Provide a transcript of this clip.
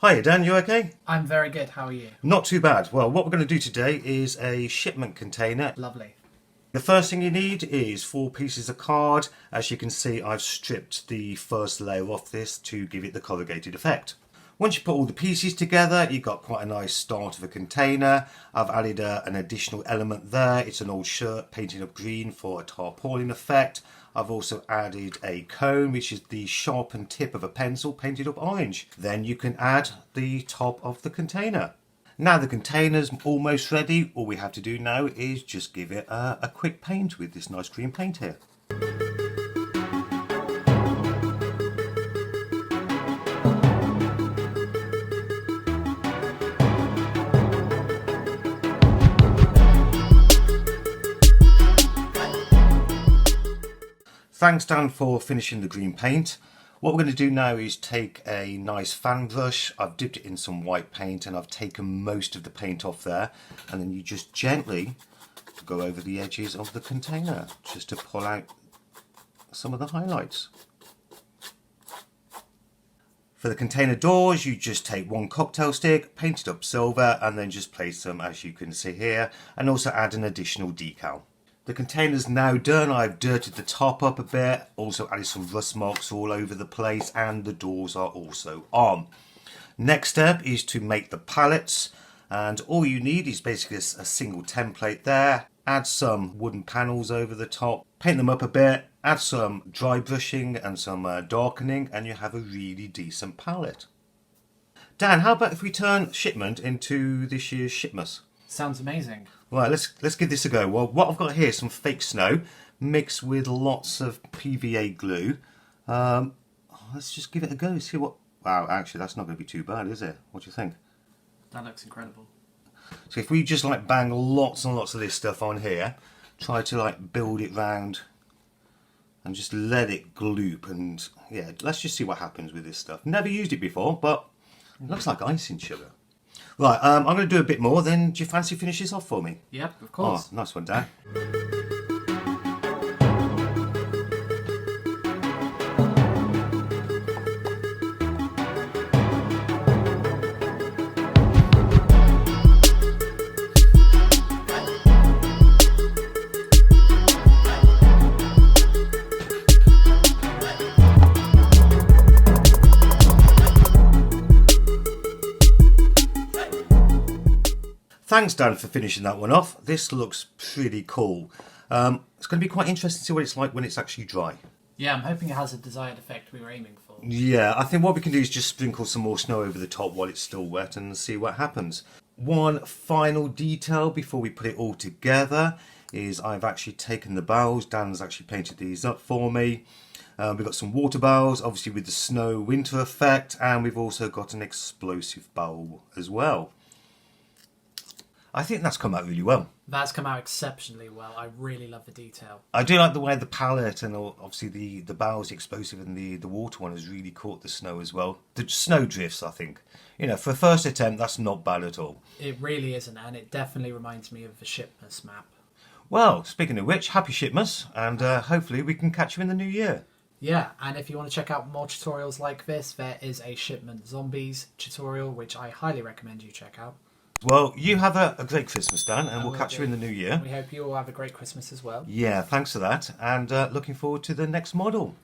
Hiya Dan, you okay? I'm very good. How are you? Not too bad. Well, what we're going to do today is a shipment container. Lovely. The first thing you need is 4 pieces of card. As you can see, I've stripped the first layer off this to give it the corrugated effect. Once you put all the pieces together, you've got quite a nice start of a container. I've added an additional element there. It's an old shirt painted up green for a tarpaulin effect. I've also added a cone, which is the sharpened tip of a pencil painted up orange. Then you can add the top of the container. Now the container's almost ready. All we have to do now is just give it a quick paint with this nice green paint here. Thanks Dan for finishing the green paint. What we're going to do now is take a nice fan brush. I've dipped it in some white paint and I've taken most of the paint off there, and then you just gently go over the edges of the container just to pull out some of the highlights. For the container doors, you just take 1 cocktail stick, paint it up silver, and then just place them as you can see here, and also add an additional decal. The container's now done. I've dirtied the top up a bit, also added some rust marks all over the place, and the doors are also on. Next step is to make the pallets, and all you need is basically a single template there. Add some wooden panels over the top, paint them up a bit, add some dry brushing and some darkening, and you have a really decent pallet. Dan, how about if we turn Shipment into this year's Shipmas? Sounds amazing. Right, let's give this a go. Well, what I've got here is some fake snow mixed with lots of PVA glue. Let's just give it a go, see what... Wow, actually that's not going to be too bad, is it? What do you think? That looks incredible. So if we just like bang lots and lots of this stuff on here, try to like build it round and just let it gloop, and yeah, let's just see what happens with this stuff. Never used it before, but it looks like icing sugar. Right, I'm going to do a bit more, then do you fancy finish this off for me? Yep, of course. Oh, nice one, Dan. Thanks Dan for finishing that one off. This looks pretty cool. It's going to be quite interesting to see what it's like when it's actually dry. Yeah, I'm hoping it has a desired effect we were aiming for. Yeah, I think what we can do is just sprinkle some more snow over the top while it's still wet and see what happens. One final detail before we put it all together is I've actually taken the barrels. Dan's actually painted these up for me. We've got some water barrels, obviously with the snow winter effect, and we've also got an explosive barrel as well. I think that's come out really well. That's come out exceptionally well. I really love the detail. I do like the way the palette and obviously the barrel's explosive, and the water one has really caught the snow as well. The snow drifts, I think. You know, for a first attempt, that's not bad at all. It really isn't, and it definitely reminds me of the Shipment map. Well, speaking of which, happy Shipmas, and hopefully we can catch you in the new year. Yeah, and if you want to check out more tutorials like this, there is a Shipment Zombies tutorial, which I highly recommend you check out. Well, you have a great Christmas, Dan, and we'll catch you in the new year. We hope you all have a great Christmas as well. Yeah, thanks for that, and looking forward to the next model.